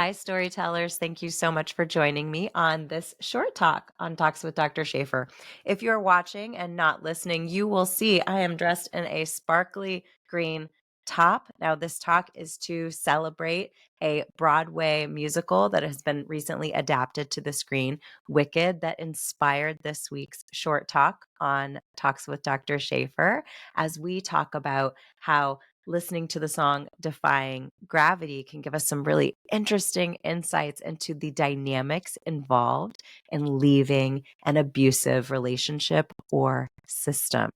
Hi, storytellers. Thank you so much for joining me on this short talk on Talks with Dr. Shafer. If you're watching and not listening, you will see I am dressed in a sparkly green top. Now, this talk is to celebrate a Broadway musical that has been recently adapted to the screen, Wicked, that inspired this week's short talk on Talks with Dr. Shafer, as we talk about how listening to the song Defying Gravity can give us some really interesting insights into the dynamics involved in leaving an abusive relationship or system.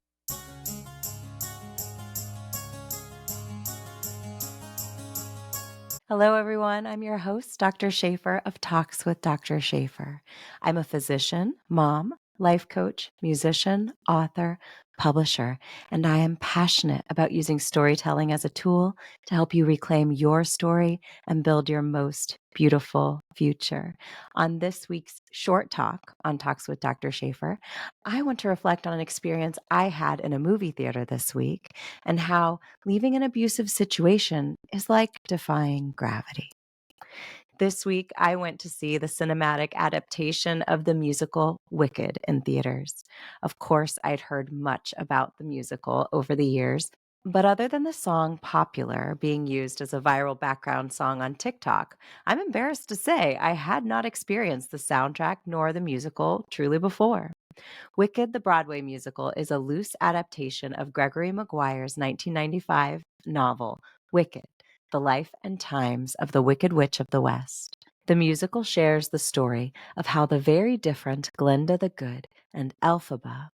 Hello, everyone. I'm your host, Dr. Shafer of Talks with Dr. Shafer. I'm a physician, mom, life coach, musician, author, publisher, and I am passionate about using storytelling as a tool to help you reclaim your story and build your most beautiful future. On this week's short talk on Talks with Dr. Shafer, I want to reflect on an experience I had in a movie theater this week and how leaving an abusive situation is like defying gravity. This week, I went to see the cinematic adaptation of the musical Wicked in theaters. Of course, I'd heard much about the musical over the years, but other than the song Popular being used as a viral background song on TikTok, I'm embarrassed to say I had not experienced the soundtrack nor the musical truly before. Wicked, the Broadway musical, is a loose adaptation of Gregory Maguire's 1995 novel, Wicked, The Life and Times of the Wicked Witch of the West. The musical shares the story of how the very different Glinda the Good and Elphaba,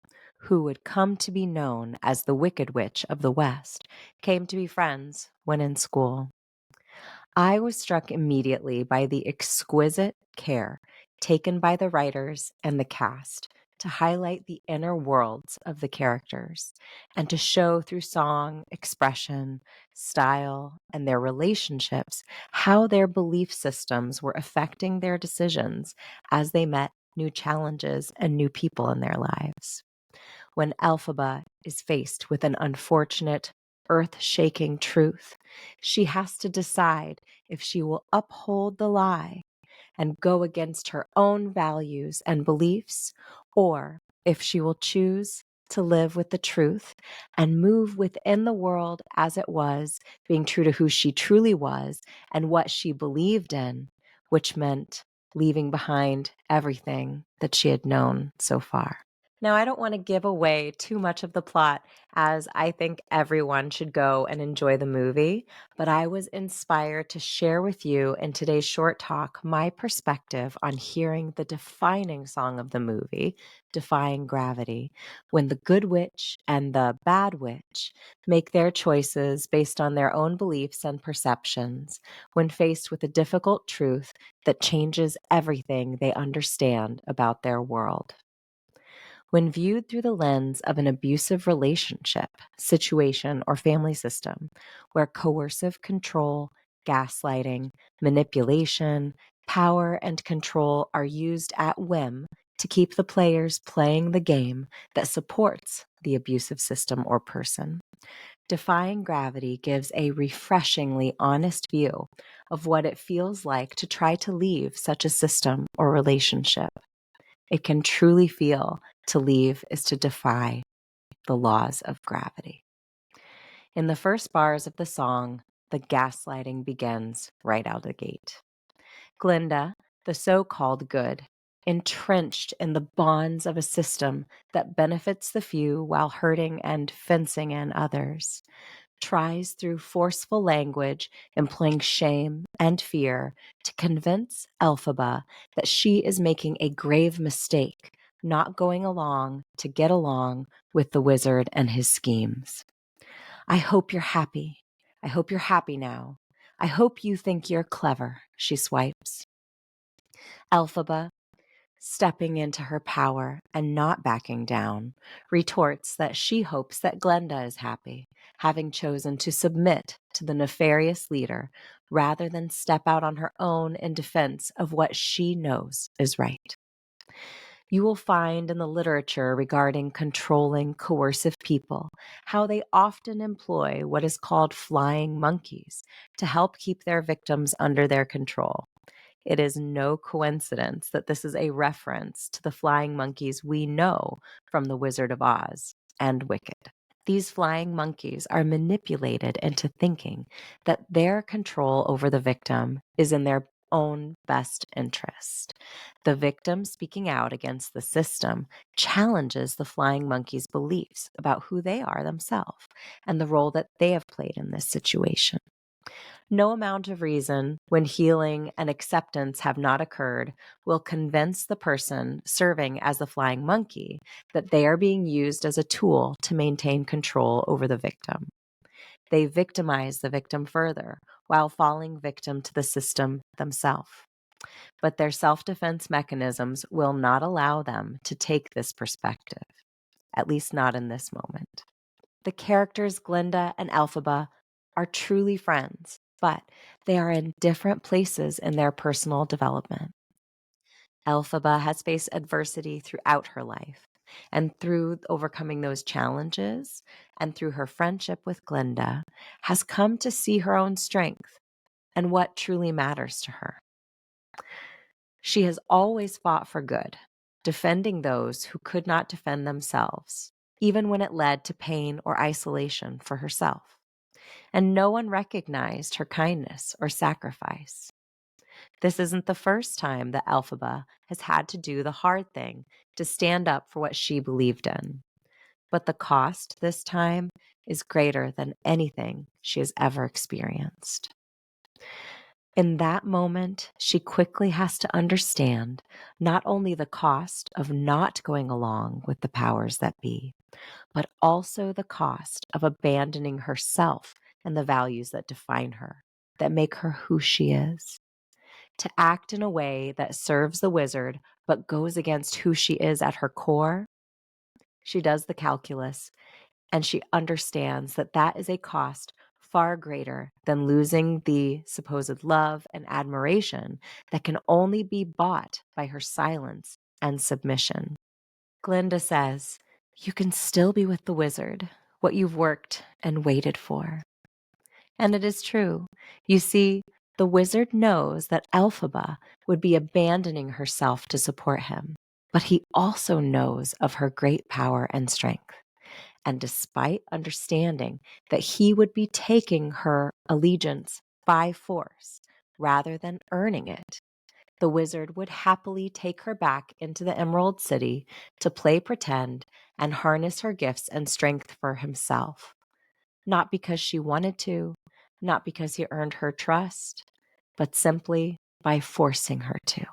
who would come to be known as the Wicked Witch of the West, came to be friends when in school. I was struck immediately by the exquisite care taken by the writers and the cast to highlight the inner worlds of the characters and to show through song, expression, style, and their relationships how their belief systems were affecting their decisions as they met new challenges and new people in their lives. When Elphaba is faced with an unfortunate, earth shaking truth, she has to decide if she will uphold the lie and go against her own values and beliefs, or if she will choose to live with the truth and move within the world as it was, being true to who she truly was and what she believed in, which meant leaving behind everything that she had known so far. Now, I don't want to give away too much of the plot, as I think everyone should go and enjoy the movie, but I was inspired to share with you in today's short talk my perspective on hearing the defining song of the movie, Defying Gravity, when the good witch and the bad witch make their choices based on their own beliefs and perceptions when faced with a difficult truth that changes everything they understand about their world. When viewed through the lens of an abusive relationship, situation, or family system, where coercive control, gaslighting, manipulation, power, and control are used at whim to keep the players playing the game that supports the abusive system or person. Defying Gravity gives a refreshingly honest view of what it feels like to try to leave such a system or relationship. It can truly feel to leave is to defy the laws of gravity. In the first bars of the song, the gaslighting begins right out of the gate. Glinda, the so-called good, entrenched in the bonds of a system that benefits the few while hurting and fencing in others, tries through forceful language, employing shame and fear, to convince Elphaba that she is making a grave mistake, not going along to get along with the wizard and his schemes. I hope you're happy. I hope you're happy now. I hope you think you're clever, she swipes. Elphaba, stepping into her power and not backing down, retorts that she hopes that Glinda is happy, having chosen to submit to the nefarious leader rather than step out on her own in defense of what she knows is right. You will find in the literature regarding controlling coercive people how they often employ what is called flying monkeys to help keep their victims under their control. It is no coincidence that this is a reference to the flying monkeys we know from The Wizard of Oz and Wicked. These flying monkeys are manipulated into thinking that their control over the victim is in their own best interest. The victim speaking out against the system challenges the flying monkey's beliefs about who they are themselves and the role that they have played in this situation. No amount of reason, when healing and acceptance have not occurred, will convince the person serving as the flying monkey that they are being used as a tool to maintain control over the victim. They victimize the victim further while falling victim to the system themselves. But their self-defense mechanisms will not allow them to take this perspective, at least not in this moment. The characters Glinda and Elphaba are truly friends, but they are in different places in their personal development. Elphaba has faced adversity throughout her life, and through overcoming those challenges and through her friendship with Glinda, has come to see her own strength and what truly matters to her. She has always fought for good, defending those who could not defend themselves, even when it led to pain or isolation for herself. And no one recognized her kindness or sacrifice. This isn't the first time that Elphaba has had to do the hard thing to stand up for what she believed in. But the cost this time is greater than anything she has ever experienced. In that moment, she quickly has to understand not only the cost of not going along with the powers that be, but also the cost of abandoning herself and the values that define her, that make her who she is. To act in a way that serves the wizard but goes against who she is at her core, she does the calculus, and she understands that that is a cost far greater than losing the supposed love and admiration that can only be bought by her silence and submission. Glinda says, "You can still be with the wizard, what you've worked and waited for." And it is true. You see, the wizard knows that Elphaba would be abandoning herself to support him, but he also knows of her great power and strength. And despite understanding that he would be taking her allegiance by force rather than earning it, the wizard would happily take her back into the Emerald City to play pretend and harness her gifts and strength for himself. Not because she wanted to, not because he earned her trust, but simply by forcing her to.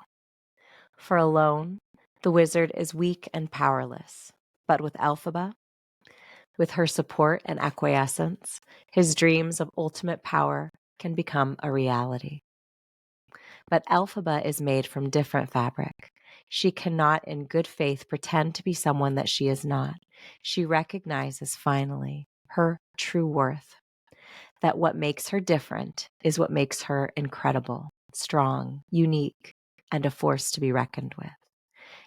For alone, the wizard is weak and powerless, but with Elphaba, with her support and acquiescence, his dreams of ultimate power can become a reality. But Elphaba is made from different fabric. She cannot in good faith pretend to be someone that she is not. She recognizes finally her true worth, that what makes her different is what makes her incredible, strong, unique, and a force to be reckoned with.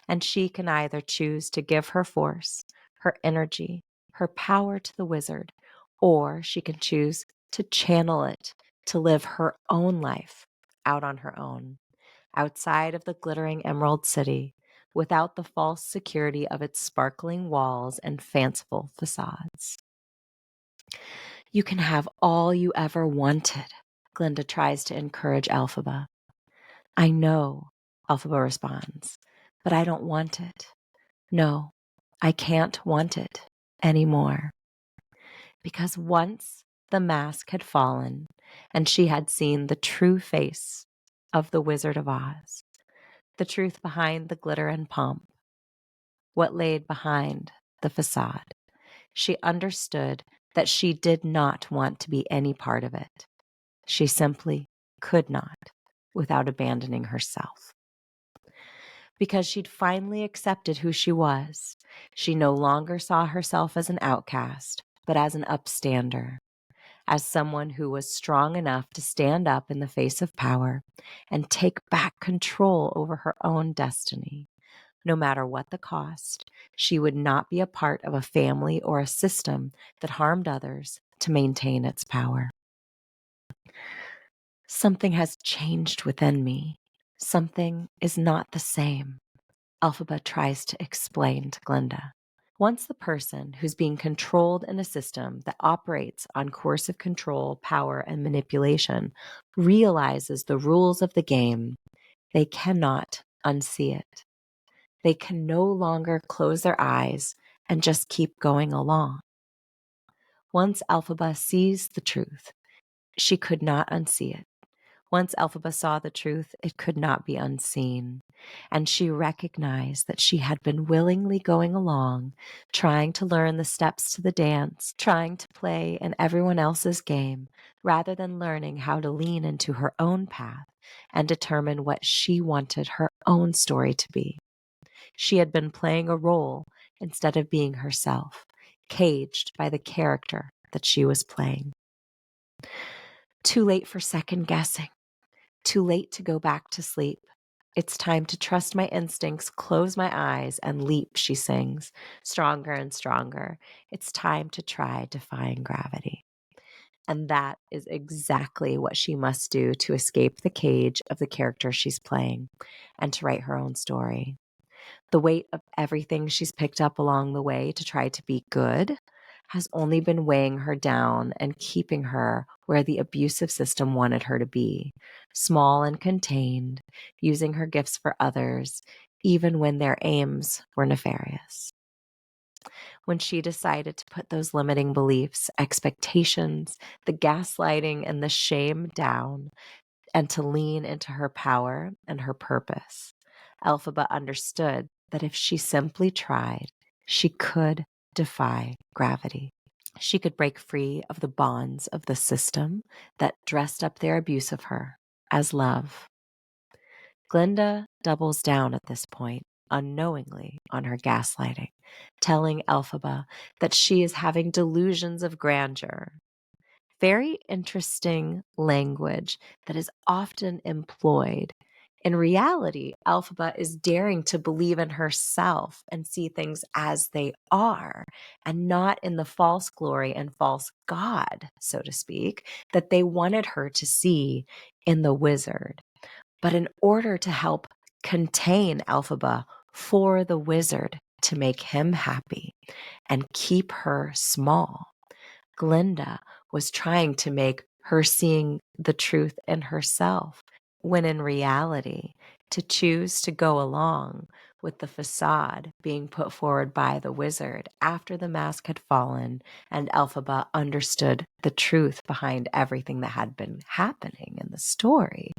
And she can either choose to give her force, her energy, her power to the wizard, or she can choose to channel it to live her own life out on her own, outside of the glittering Emerald City, without the false security of its sparkling walls and fanciful facades. "You can have all you ever wanted," Glinda tries to encourage Elphaba. "I know," Elphaba responds, "but I don't want it. No, I can't want it anymore." Because once the mask had fallen and she had seen the true face of the Wizard of Oz, the truth behind the glitter and pomp, what laid behind the facade, she understood that she did not want to be any part of it. She simply could not without abandoning herself. Because she'd finally accepted who she was, she no longer saw herself as an outcast, but as an upstander, as someone who was strong enough to stand up in the face of power and take back control over her own destiny, No matter what the cost, she would not be a part of a family or a system that harmed others to maintain its power. Something has changed within me. Something is not the same, Elphaba tries to explain to Glinda. Once the person who's being controlled in a system that operates on coercive control, power, and manipulation realizes the rules of the game, they cannot unsee it. They can no longer close their eyes and just keep going along. Once Elphaba sees the truth, she could not unsee it. Once Elphaba saw the truth, it could not be unseen, and she recognized that she had been willingly going along, trying to learn the steps to the dance, trying to play in everyone else's game, rather than learning how to lean into her own path and determine what she wanted her own story to be. She had been playing a role instead of being herself, caged by the character that she was playing. Too late for second guessing. Too late to go back to sleep. It's time to trust my instincts, close my eyes, and leap, she sings, stronger and stronger. It's time to try defying gravity. And that is exactly what she must do to escape the cage of the character she's playing and to write her own story. The weight of everything she's picked up along the way to try to be good has only been weighing her down and keeping her where the abusive system wanted her to be, small and contained, using her gifts for others, even when their aims were nefarious. When she decided to put those limiting beliefs, expectations, the gaslighting, and the shame down, and to lean into her power and her purpose, Elphaba understood that if she simply tried, she could defy gravity. She could break free of the bonds of the system that dressed up their abuse of her as love. Glinda doubles down at this point, unknowingly, on her gaslighting, telling Elphaba that she is having delusions of grandeur. Very interesting language that is often employed. In reality, Elphaba is daring to believe in herself and see things as they are, and not in the false glory and false god, so to speak, that they wanted her to see in the wizard. But in order to help contain Elphaba for the wizard to make him happy and keep her small, Glinda was trying to make her seeing the truth in herself, when in reality, to choose to go along with the facade being put forward by the wizard after the mask had fallen and Elphaba understood the truth behind everything that had been happening in the story,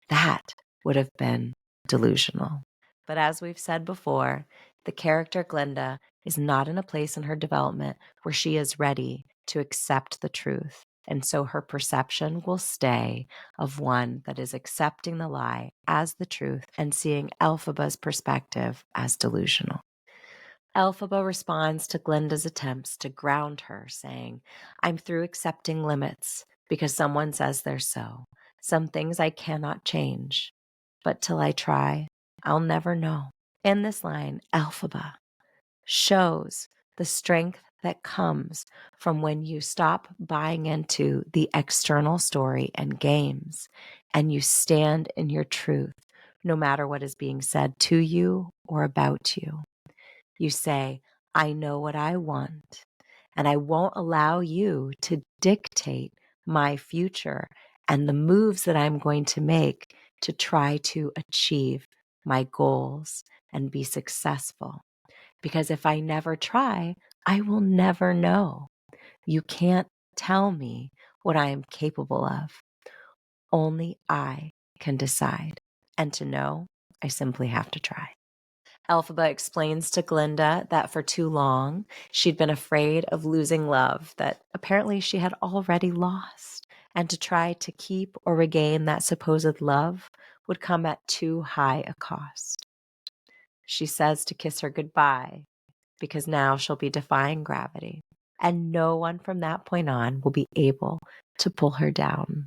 that would have been delusional. But as we've said before, the character Glinda is not in a place in her development where she is ready to accept the truth. And so her perception will stay of one that is accepting the lie as the truth and seeing Elphaba's perspective as delusional. Elphaba responds to Glinda's attempts to ground her, saying, I'm through accepting limits because someone says they're so. Some things I cannot change, but till I try, I'll never know. In this line, Elphaba shows the strength that comes from when you stop buying into the external story and games and you stand in your truth, no matter what is being said to you or about you. You say, I know what I want, and I won't allow you to dictate my future and the moves that I'm going to make to try to achieve my goals and be successful. Because if I never try, I will never know. You can't tell me what I am capable of. Only I can decide. And to know, I simply have to try. Elphaba explains to Glinda that for too long she'd been afraid of losing love that apparently she had already lost, and to try to keep or regain that supposed love would come at too high a cost. She says to kiss her goodbye because now she'll be defying gravity, and no one from that point on will be able to pull her down.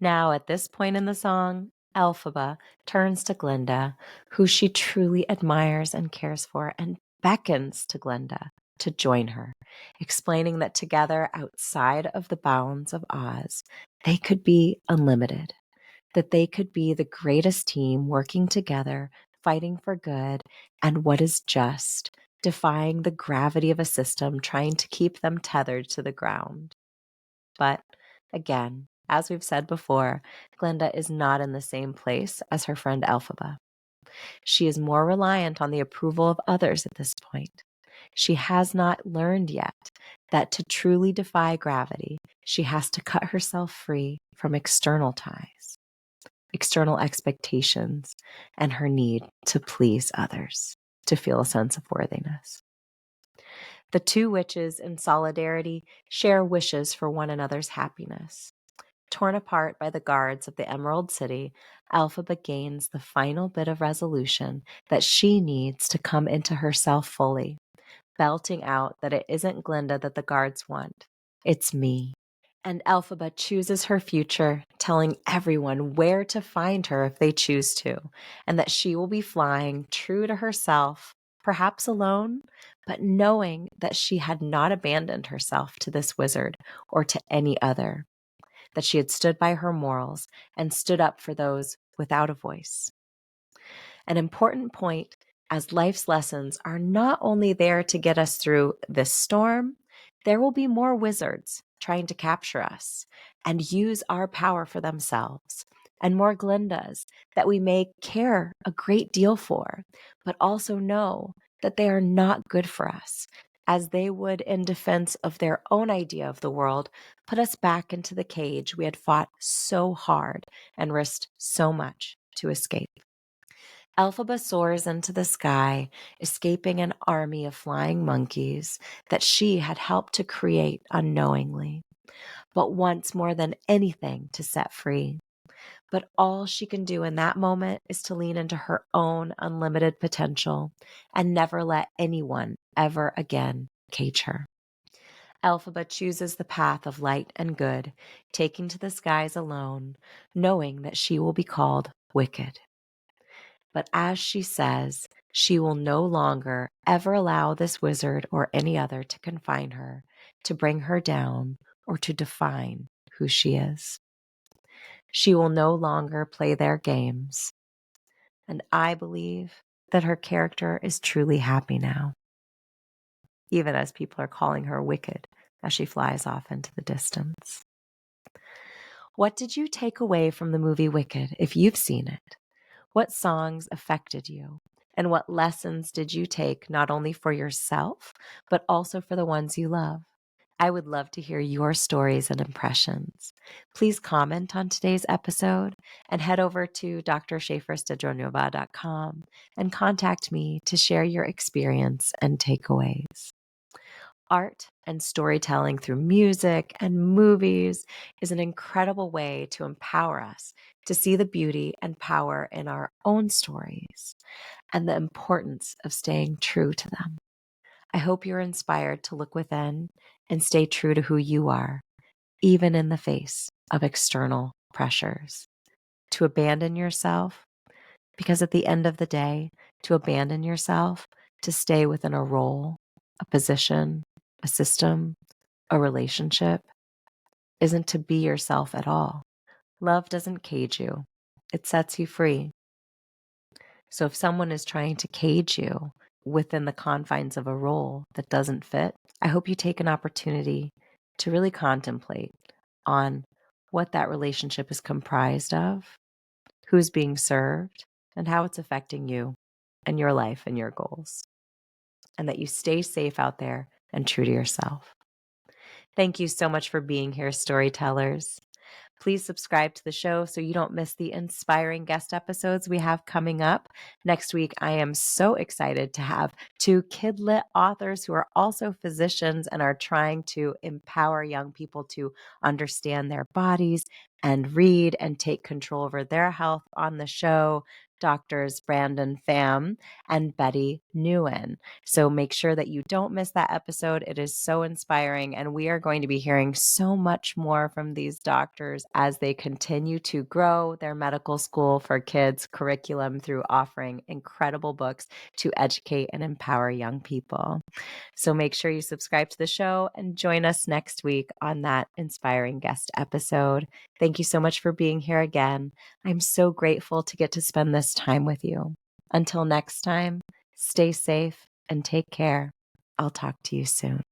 Now, at this point in the song, Elphaba turns to Glinda, who she truly admires and cares for, and beckons to Glinda to join her, explaining that together outside of the bounds of Oz, they could be unlimited, that they could be the greatest team working together, fighting for good and what is just, defying the gravity of a system trying to keep them tethered to the ground. But again, as we've said before, Glinda is not in the same place as her friend Elphaba. She is more reliant on the approval of others at this point. She has not learned yet that to truly defy gravity, she has to cut herself free from external ties, external expectations, and her need to please others, to feel a sense of worthiness. The two witches, in solidarity, share wishes for one another's happiness. Torn apart by the guards of the Emerald City, Elphaba gains the final bit of resolution that she needs to come into herself fully, belting out that it isn't Glinda that the guards want, it's me. And Elphaba chooses her future, telling everyone where to find her if they choose to, and that she will be flying true to herself, perhaps alone, but knowing that she had not abandoned herself to this wizard or to any other, that she had stood by her morals and stood up for those without a voice. An important point, as life's lessons are not only there to get us through this storm, there will be more wizards trying to capture us and use our power for themselves, and more Glindas that we may care a great deal for, but also know that they are not good for us, as they would, in defense of their own idea of the world, put us back into the cage we had fought so hard and risked so much to escape. Elphaba soars into the sky, escaping an army of flying monkeys that she had helped to create unknowingly, but wants more than anything to set free. But all she can do in that moment is to lean into her own unlimited potential and never let anyone ever again cage her. Elphaba chooses the path of light and good, taking to the skies alone, knowing that she will be called wicked. But as she says, she will no longer ever allow this wizard or any other to confine her, to bring her down, or to define who she is. She will no longer play their games. And I believe that her character is truly happy now, even as people are calling her wicked as she flies off into the distance. What did you take away from the movie Wicked if you've seen it? What songs affected you? And what lessons did you take not only for yourself, but also for the ones you love? I would love to hear your stories and impressions. Please comment on today's episode and head over to drshaferstadronova.com and contact me to share your experience and takeaways. Art and storytelling through music and movies is an incredible way to empower us to see the beauty and power in our own stories and the importance of staying true to them. I hope you're inspired to look within and stay true to who you are, even in the face of external pressures. To abandon yourself, because at the end of the day, to abandon yourself, to stay within a role, a position, a system, a relationship, isn't to be yourself at all. Love doesn't cage you, it sets you free. So if someone is trying to cage you within the confines of a role that doesn't fit, I hope you take an opportunity to really contemplate on what that relationship is comprised of, who's being served, and how it's affecting you and your life and your goals. And that you stay safe out there and true to yourself. Thank you so much for being here, storytellers. Please subscribe to the show so you don't miss the inspiring guest episodes we have coming up. Next week, I am so excited to have two kidlit authors who are also physicians and are trying to empower young people to understand their bodies and read and take control over their health on the show. doctors Brandon Pham and Betty Nguyen. So make sure that you don't miss that episode. It is so inspiring, and we are going to be hearing so much more from these doctors as they continue to grow their medical school for kids curriculum through offering incredible books to educate and empower young people. So make sure you subscribe to the show and join us next week on that inspiring guest episode. Thank you so much for being here again. I'm so grateful to get to spend this time with you. Until next time, stay safe and take care. I'll talk to you soon.